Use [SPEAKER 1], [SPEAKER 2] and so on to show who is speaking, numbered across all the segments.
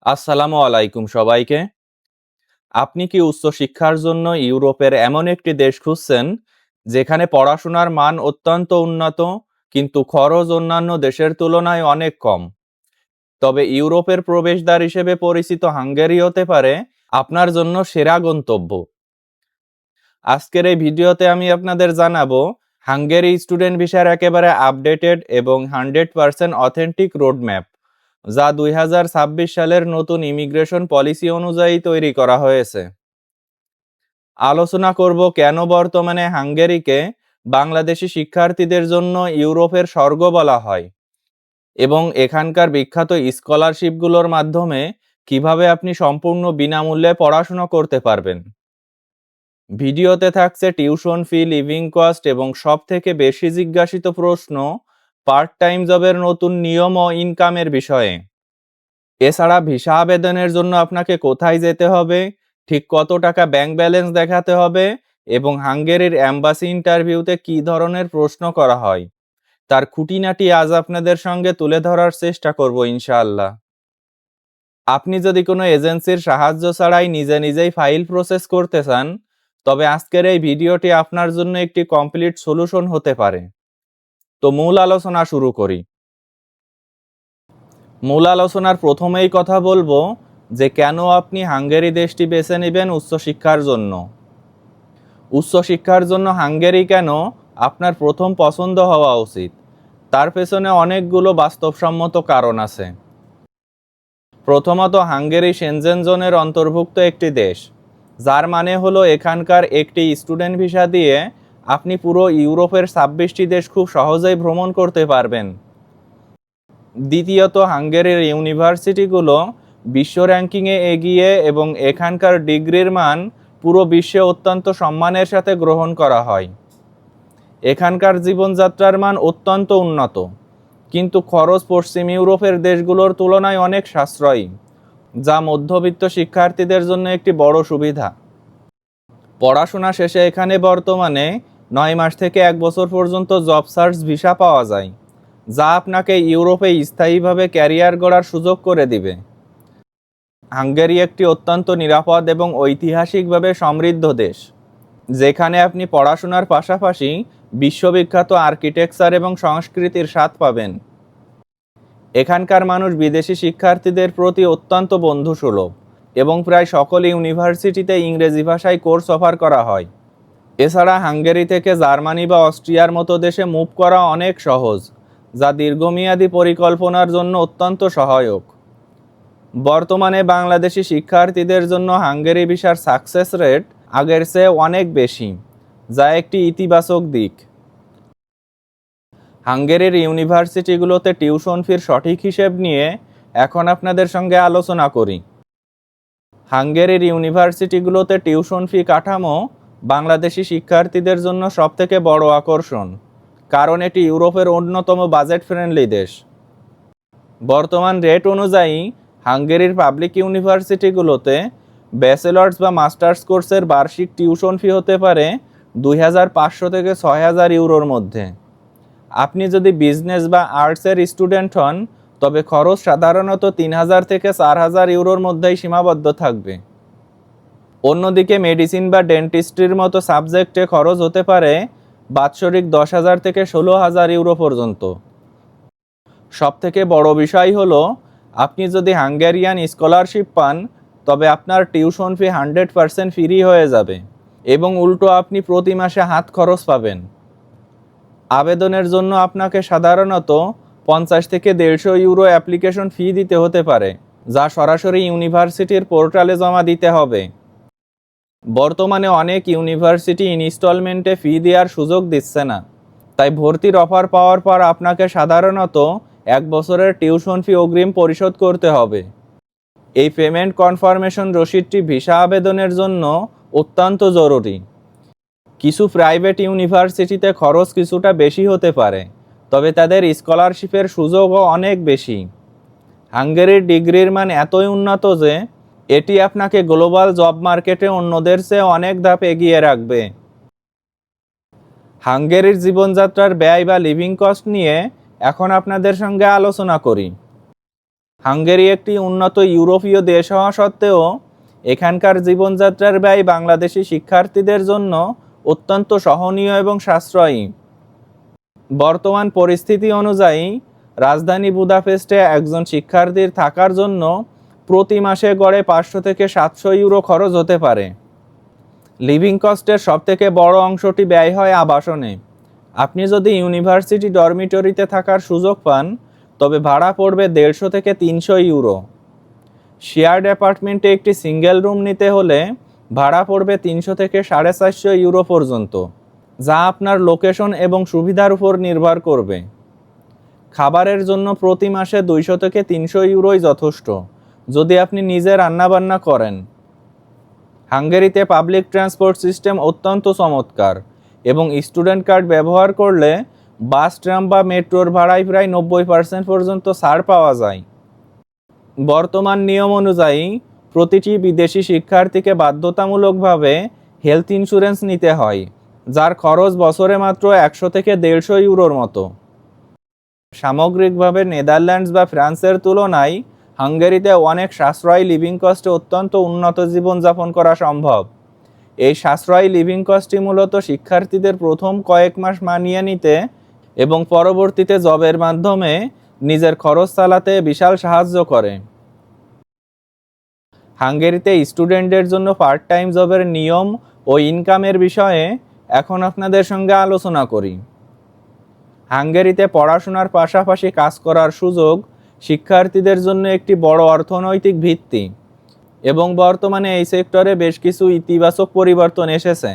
[SPEAKER 1] আসসালামু আলাইকুম সবাইকে। আপনি কি উচ্চশিক্ষার জন্য ইউরোপের এমন একটি দেশ খুঁজছেন যেখানে পড়াশোনার মান অত্যন্ত উন্নত কিন্তু খরচ অন্যান্য দেশের তুলনায় অনেক কম? তবে ইউরোপের প্রবেশদ্বার হিসেবে পরিচিত হাঙ্গেরি হতে পারে আপনার জন্য সেরা গন্তব্য। আজকের এই ভিডিওতে আমি আপনাদের জানাবো হাঙ্গেরি স্টুডেন্ট ভিসার একেবারে আপডেটেড এবং 100% অথেন্টিক রোডম্যাপ, যা 2026 সালের নতুন ইমিগ্রেশন পলিসি অনুযায়ী তৈরি করা হয়েছে। আলোচনা করব কেন বর্তমানে হাঙ্গেরিকে বাংলাদেশি শিক্ষার্থীদের জন্য ইউরোপের স্বর্গ বলা হয় এবং এখানকার বিখ্যাত স্কলারশিপগুলোর মাধ্যমে কিভাবে আপনি সম্পূর্ণ বিনামূল্যে পড়াশোনা করতে পারবেন। ভিডিওতে থাকছে টিউশন ফি, লিভিং কস্ট এবং সবথেকে বেশি জিজ্ঞাসিত প্রশ্ন, পার্ট টাইম জবের নতুন নিয়ম ও ইনকামের বিষয়ে। এছাড়া ভিসা আবেদনের জন্য আপনাকে কোথায় যেতে হবে, ঠিক কত টাকা ব্যাংক ব্যালেন্স দেখাতে হবে এবং হাঙ্গেরির এম্বাসি ইন্টারভিউতে কী ধরনের প্রশ্ন করা হয় তার খুঁটিনাটি আজ আপনাদের সঙ্গে তুলে ধরার চেষ্টা করব ইনশাআল্লাহ। আপনি যদি কোনো এজেন্সির সাহায্য ছাড়াই নিজে নিজেই ফাইল প্রসেস করতে চান, তবে আজকের এই ভিডিওটি আপনার জন্য একটি কমপ্লিট সলিউশন হতে পারে। তো মূল আলোচনা শুরু করি। মূল আলোচনার প্রথমেই কথা বলবো যে কেন আপনি হাঙ্গেরি দেশটি বেছে নেবেন উচ্চশিক্ষার জন্য। উচ্চশিক্ষার জন্য হাঙ্গেরি কেন আপনার প্রথম পছন্দ হওয়া উচিত, তার পেছনে অনেকগুলো বাস্তবসম্মত কারণ আছে। প্রথমত, হাঙ্গেরি সেনজেন জোনের অন্তর্ভুক্ত একটি দেশ, যার মানে হলো এখানকার একটি স্টুডেন্ট ভিসা দিয়ে আপনি পুরো ইউরোপের 26টি দেশ খুব সহজেই ভ্রমণ করতে পারবেন। দ্বিতীয়ত, হাঙ্গেরির ইউনিভার্সিটিগুলো বিশ্ব র্যাঙ্কিংয়ে এগিয়ে এবং এখানকার ডিগ্রির মান পুরো বিশ্বে অত্যন্ত সম্মানের সাথে গ্রহণ করা হয়। এখানকার জীবনযাত্রার মান অত্যন্ত উন্নত, কিন্তু খরচ পশ্চিম ইউরোপের দেশগুলোর তুলনায় অনেক সাশ্রয়ী, যা মধ্যবিত্ত শিক্ষার্থীদের জন্য একটি বড় সুবিধা। পড়াশোনা শেষে এখানে বর্তমানে 9 মাস থেকে 1 বছর পর্যন্ত জব সার্চ ভিসা পাওয়া যায়, যা আপনাকে ইউরোপে স্থায়ীভাবে ক্যারিয়ার গড়ার সুযোগ করে দিবে। হাঙ্গেরি একটি অত্যন্ত নিরাপদ এবং ঐতিহাসিকভাবে সমৃদ্ধ দেশ, যেখানে আপনি পড়াশোনার পাশাপাশি বিশ্ববিখ্যাত আর্কিটেকচার এবং সংস্কৃতির স্বাদ পাবেন। এখানকার মানুষ বিদেশি শিক্ষার্থীদের প্রতি অত্যন্ত বন্ধুসুলভ এবং প্রায় সকল ইউনিভার্সিটিতে ইংরেজি ভাষায় কোর্স অফার করা হয়। এছাড়া হাঙ্গেরি থেকে জার্মানি বা অস্ট্রিয়ার মতো দেশে মুভ করা অনেক সহজ, যা দীর্ঘমেয়াদী পরিকল্পনার জন্য অত্যন্ত সহায়ক। বর্তমানে বাংলাদেশি শিক্ষার্থীদের জন্য হাঙ্গেরি ভিসার সাকসেস রেট আগের চেয়ে অনেক বেশি, যা একটি ইতিবাচক দিক। হাঙ্গেরির ইউনিভার্সিটিগুলোতে টিউশন ফির সঠিক হিসেব নিয়ে এখন আপনাদের সঙ্গে আলোচনা করি। হাঙ্গেরির ইউনিভার্সিটিগুলোতে টিউশন ফি কাঠামো বাংলাদেশি শিক্ষার্থীদের জন্য সবথেকে বড় আকর্ষণ, কারণ এটি ইউরোপের অন্যতম বাজেট ফ্রেন্ডলি দেশ। বর্তমান রেট অনুযায়ী হাঙ্গেরির পাবলিক ইউনিভার্সিটিগুলোতে ব্যাচেলার্স বা মাস্টার্স কোর্সের বার্ষিক টিউশন ফি হতে পারে 2500 থেকে 6000 ইউরোর মধ্যে। আপনি যদি বিজনেস বা আর্টসের স্টুডেন্ট হন, তবে খরচ সাধারণত 3000 থেকে 4000 ইউরোর মধ্যেই সীমাবদ্ধ থাকবে। অন্যদিকে মেডিসিন বা ডেন্টিস্ট্রির মতো সাবজেক্টে খরচ হতে পারে বাৎসরিক 10,000 থেকে 16,000 ইউরো পর্যন্ত। সবথেকে বড় বিষয় হলো, আপনি যদি হাঙ্গেরিয়ান স্কলারশিপ পান, তবে আপনার টিউশন ফি 100% ফ্রি হয়ে যাবে এবং উল্টো আপনি প্রতি মাসে হাত খরচ পাবেন। আবেদনের জন্য আপনাকে সাধারণত 50 থেকে 150 ইউরো অ্যাপ্লিকেশন ফি দিতে হতে পারে, যা সরাসরি ইউনিভার্সিটির পোর্টালে জমা দিতে হবে। বর্তমানে অনেক ইউনিভার্সিটি ইনস্টলমেন্টে ফি দেওয়ার সুযোগ দিচ্ছে না, তাই ভর্তির অফার পাওয়ার পর আপনাকে সাধারণত 1 বছরের টিউশন ফি অগ্রিম পরিশোধ করতে হবে। এই পেমেন্ট কনফার্মেশন রসিদটি ভিসা আবেদনের জন্য অত্যন্ত জরুরি। কিছু প্রাইভেট ইউনিভার্সিটিতে খরচ কিছুটা বেশি হতে পারে, তবে তাদের স্কলারশিপের সুযোগও অনেক বেশি। হাঙ্গেরির ডিগ্রির মান এতই উন্নত যে এটি আপনাকে গ্লোবাল জব মার্কেটে অন্যদের চেয়ে অনেক ধাপ এগিয়ে রাখবে। হাঙ্গেরির জীবনযাত্রার ব্যয় বা লিভিং কস্ট নিয়ে এখন আপনাদের সঙ্গে আলোচনা করি। হাঙ্গেরি একটি উন্নত ইউরোপীয় দেশ হওয়া সত্ত্বেও এখানকার জীবনযাত্রার ব্যয় বাংলাদেশি শিক্ষার্থীদের জন্য অত্যন্ত সহনীয় এবং সাশ্রয়ী। বর্তমান পরিস্থিতি অনুযায়ী রাজধানী বুদাপেস্টে একজন শিক্ষার্থীর থাকার জন্য প্রতি মাসে গড়ে 500 থেকে 700 ইউরো খরচ হতে পারে। লিভিং কস্টের সবথেকে বড় অংশটি ব্যয় হয় আবাসনে। আপনি যদি ইউনিভার্সিটি ডরমিটরিতে থাকার সুযোগ পান তবে ভাড়া পড়বে 150 থেকে 300 ইউরো। শেয়ার্ড অ্যাপার্টমেন্টে একটি সিঙ্গেল রুম নিতে হলে ভাড়া পড়বে 300 থেকে 450 ইউরো পর্যন্ত, যা আপনার লোকেশন এবং সুবিধার উপর নির্ভর করবে। খাবারের জন্য প্রতি মাসে 200 থেকে 300 ইউরোই যথেষ্ট যদি আপনি নিজে রান্নাবান্না করেন। হাঙ্গেরিতে পাবলিক ট্রান্সপোর্ট সিস্টেম অত্যন্ত চমৎকার এবং স্টুডেন্ট কার্ড ব্যবহার করলে বাস, ট্রাম বা মেট্রোর ভাড়ায় প্রায় 90% পর্যন্ত ছাড় পাওয়া যায়। বর্তমান নিয়ম অনুযায়ী প্রতিটি বিদেশি শিক্ষার্থীকে বাধ্যতামূলকভাবে হেলথ ইন্স্যুরেন্স নিতে হয়, যার খরচ বছরে মাত্র 100 থেকে 150 ইউরোর মতো। সামগ্রিকভাবে নেদারল্যান্ডস বা ফ্রান্সের তুলনায় হাঙ্গেরিতে অনেক সাশ্রয়ী লিভিং কস্টে অত্যন্ত উন্নত জীবনযাপন করা সম্ভব। এই সাশ্রয়ী লিভিং কস্টটি মূলত শিক্ষার্থীদের প্রথম কয়েক মাস মানিয়ে নিতে এবং পরবর্তীতে জবের মাধ্যমে নিজের খরচ চালাতে বিশাল সাহায্য করে। হাঙ্গেরিতে স্টুডেন্টদের জন্য পার্ট টাইম জবের নিয়ম ও ইনকামের বিষয়ে এখন আপনাদের সঙ্গে আলোচনা করি। হাঙ্গেরিতে পড়াশোনার পাশাপাশি কাজ করার সুযোগ শিক্ষার্থীদের জন্য একটি বড় অর্থনৈতিক ভিত্তি এবং বর্তমানে এই সেক্টরে বেশ কিছু ইতিবাচক পরিবর্তন এসেছে।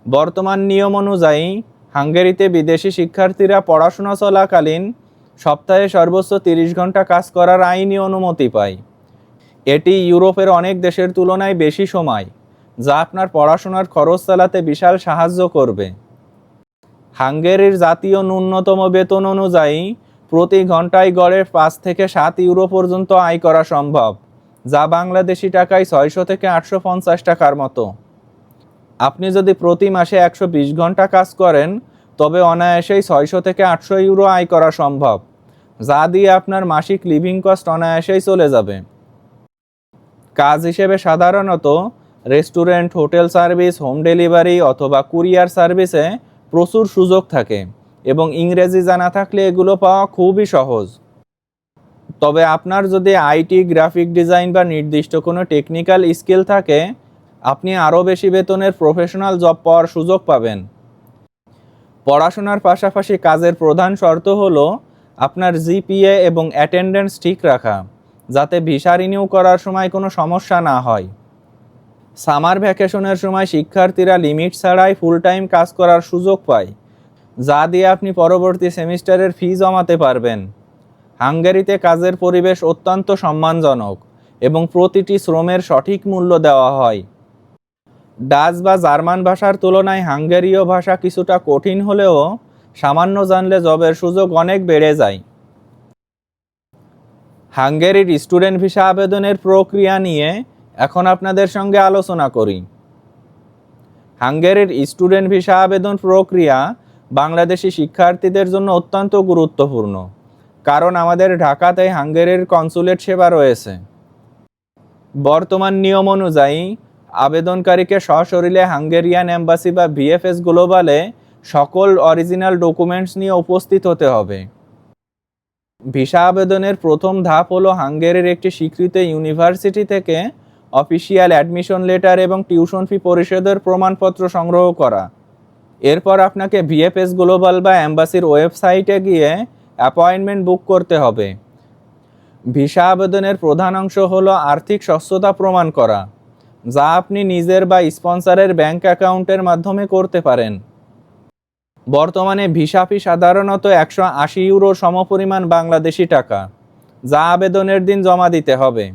[SPEAKER 1] বর্তমান নিয়ম অনুযায়ী হাঙ্গেরিতে বিদেশি শিক্ষার্থীরা পড়াশোনা চলাকালীন সপ্তাহে সর্বোচ্চ 30 ঘন্টা কাজ করার আইনি অনুমতি পায়। এটি ইউরোপের অনেক দেশের তুলনায় বেশি সময়, যা আপনার পড়াশোনার খরচ চালাতে বিশাল সাহায্য করবে। হাঙ্গেরির জাতীয় ন্যূনতম বেতন অনুযায়ী প্রতি ঘন্টায় গড়ে 5 থেকে 7 ইউরো পর্যন্ত আয় করা সম্ভব, যা বাংলাদেশি টাকায় 600 থেকে 850 টাকার মতো। আপনি যদি প্রতি মাসে 120 ঘন্টা কাজ করেন তবে অনায়াসেই 600 থেকে 800 ইউরো আয় করা সম্ভব, যা দিয়ে আপনার মাসিক লিভিং কস্ট অনায়াসেই চলে যাবে। কাজ হিসেবে সাধারণত restaurant, hotel service, home delivery অথবা কুরিয়ার সার্ভিসে প্রচুর সুযোগ থাকে এবং ইংরেজি জানা থাকলে এগুলো পাওয়া খুবই সহজ। তবে আপনার যদি আইটি, গ্রাফিক ডিজাইন বা নির্দিষ্ট কোনো টেকনিক্যাল স্কিল থাকে, আপনি আরও বেশি বেতনের প্রফেশনাল জব পাওয়ার সুযোগ পাবেন। পড়াশোনার পাশাপাশি কাজের প্রধান শর্ত হলো আপনার জিপিএ এবং অ্যাটেন্ডেন্স ঠিক রাখা, যাতে ভিসা রিনিউ করার সময় কোনো সমস্যা না হয়। সামার ভ্যাকেশনের সময় শিক্ষার্থীরা লিমিট ছাড়াই ফুল টাইম কাজ করার সুযোগ পায়, যা দিয়ে আপনি পরবর্তী সেমিস্টারের ফি জমাতে পারবেন। হাঙ্গেরিতে কাজের পরিবেশ অত্যন্ত সম্মানজনক এবং প্রতিটি শ্রমের সঠিক মূল্য দেওয়া হয়। ডাচ বা জার্মান ভাষার তুলনায় হাঙ্গেরীয় ভাষা কিছুটা কঠিন হলেও সামান্য জানলে জবের সুযোগ অনেক বেড়ে যায়। হাঙ্গেরির স্টুডেন্ট ভিসা আবেদনের প্রক্রিয়া নিয়ে এখন আপনাদের সঙ্গে আলোচনা করি। হাঙ্গেরির স্টুডেন্ট ভিসা আবেদন প্রক্রিয়া বাংলাদেশি শিক্ষার্থীদের জন্য অত্যন্ত গুরুত্বপূর্ণ, কারণ আমাদের ঢাকাতে হাঙ্গেরির কনসুলেট সেবা রয়েছে। বর্তমান নিয়ম অনুযায়ী আবেদনকারীকে সশরীরে হাঙ্গেরিয়ান এম্বাসি বা ভিএফএস গ্লোবালে সকল অরিজিনাল ডকুমেন্টস নিয়ে উপস্থিত হতে হবে। ভিসা আবেদনের প্রথম ধাপ হলো হাঙ্গেরির একটি স্বীকৃত ইউনিভার্সিটি থেকে অফিসিয়াল অ্যাডমিশন লেটার এবং টিউশন ফি পরিশোধের প্রমাণপত্র সংগ্রহ করা। এরপর আপনাকে ভিএফএস গ্লোবাল বা এম্বাসির ওয়েবসাইটে গিয়ে অ্যাপয়েন্টমেন্ট বুক করতে হবে। ভিসা আবেদনের প্রধান অংশ হলো আর্থিক সচ্ছলতা প্রমাণ করা, যা আপনি নিজের বা স্পন্সরের ব্যাংক অ্যাকাউন্টের মাধ্যমে করতে পারেন। বর্তমানে ভিসা ফি সাধারণত 180 ইউরো সমপরিমাণ বাংলাদেশি টাকা, যা আবেদনের দিন জমা দিতে হবে।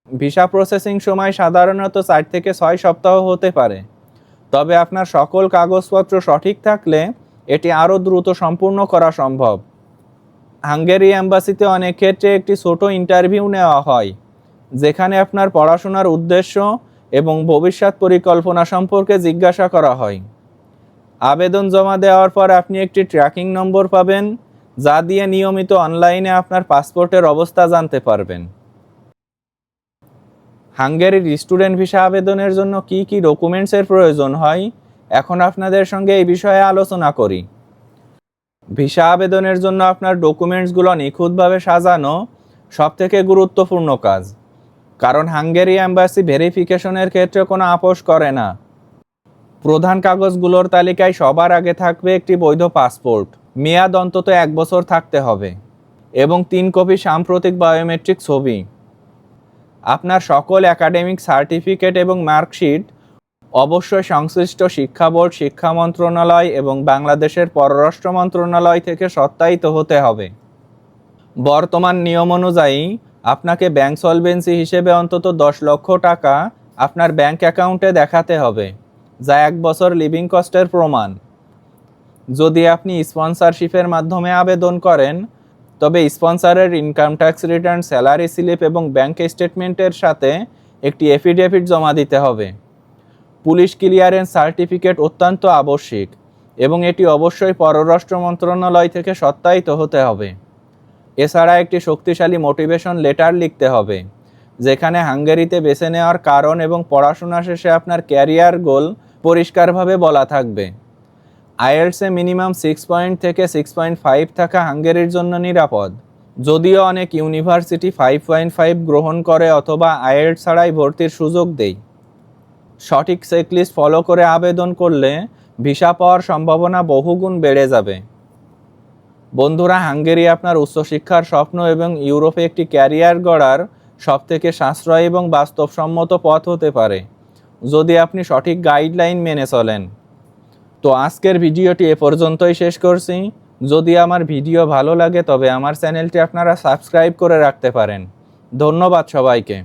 [SPEAKER 1] ভিসা প্রসেসিং সময় সাধারণত 4 থেকে 6 সপ্তাহ হতে পারে, তবে আপনার সকল কাগজপত্র সঠিক থাকলে এটি আরও দ্রুত সম্পূর্ণ করা সম্ভব। হাঙ্গেরি এম্বাসিতে অনেক ক্ষেত্রে একটি ছোট ইন্টারভিউ নেওয়া হয়, যেখানে আপনার পড়াশোনার উদ্দেশ্য এবং ভবিষ্যৎ পরিকল্পনা সম্পর্কে জিজ্ঞাসা করা হয়। আবেদন জমা দেওয়ার পর আপনি একটি ট্র্যাকিং নম্বর পাবেন, যা দিয়ে নিয়মিত অনলাইনে আপনার পাসপোর্টের অবস্থা জানতে পারবেন। হাঙ্গেরির স্টুডেন্ট ভিসা আবেদনের জন্য কি কি ডকুমেন্টসের প্রয়োজন হয়, এখন আপনাদের সঙ্গে এই বিষয়ে আলোচনা করি। ভিসা আবেদনের জন্য আপনার ডকুমেন্টসগুলো নিখুঁতভাবে সাজানো সবথেকে গুরুত্বপূর্ণ কাজ, কারণ হাঙ্গেরি এম্বাসি ভেরিফিকেশনের ক্ষেত্রে কোনো আপোষ করে না। প্রধান কাগজগুলোর তালিকায় সবার আগে থাকবে একটি বৈধ পাসপোর্ট, মেয়াদ অন্তত 1 বছর থাকতে হবে, এবং 3 কপি সাম্প্রতিক বায়োমেট্রিক ছবি। আপনার সকল একাডেমিক সার্টিফিকেট এবং মার্কশিট অবশ্যই সংশ্লিষ্ট শিক্ষা বোর্ড, শিক্ষা মন্ত্রণালয় এবং বাংলাদেশের পররাষ্ট্র মন্ত্রণালয় থেকে সত্যায়িত হতে হবে। বর্তমান নিয়ম অনুযায়ী আপনাকে ব্যাংক সলভেন্সি হিসেবে অন্তত 10 লক্ষ টাকা আপনার ব্যাংক অ্যাকাউন্টে দেখাতে হবে, যা 1 বছর লিভিং কস্টের প্রমাণ। যদি আপনি স্পন্সরশিপের মাধ্যমে আবেদন করেন, তবে স্পন্সরের income tax return, salary slip এবং ব্যাংক স্টেটমেন্টের সাথে একটি এফিডেভিট জমা দিতে হবে। পুলিশ ক্লিয়ারেন্স সার্টিফিকেট অত্যন্ত আবশ্যিক এবং এটি অবশ্যই পররাষ্ট্র মন্ত্রণালয় থেকে সত্যায়িত হতে হবে। এছাড়া একটি শক্তিশালী মোটিভেশন লেটার লিখতে হবে, যেখানে হাঙ্গেরিতে বেছে নেওয়ার কারণ এবং পড়াশোনা শেষে আপনার ক্যারিয়ার গোল পরিষ্কারভাবে বলা থাকবে। আইএলটিএসে মিনিমাম 6 থেকে 6.5 থাকা হাঙ্গেরির জন্য নিরাপদ, যদিও অনেক ইউনিভার্সিটি 5.5 গ্রহণ করে অথবা আইএলটিএস ছাড়াই ভর্তির সুযোগ দেয়। সঠিক চেকলিস্ট ফলো করে আবেদন করলে ভিসা পাওয়ার সম্ভাবনা বহুগুণ বেড়ে যাবে। বন্ধুরা, হাঙ্গেরি আপনার উচ্চশিক্ষার স্বপ্ন এবং ইউরোপে একটি ক্যারিয়ার গড়ার সবথেকে সাশ্রয়ী এবং বাস্তবসম্মত পথ হতে পারে, যদি আপনি সঠিক গাইডলাইন মেনে চলেন। তো আজকের ভিডিওটি এ পর্যন্তই শেষ করছি। যদি আমার ভিডিও ভালো লাগে তবে আমার চ্যানেলটি আপনারা সাবস্ক্রাইব করে রাখতে পারেন। ধন্যবাদ সবাইকে।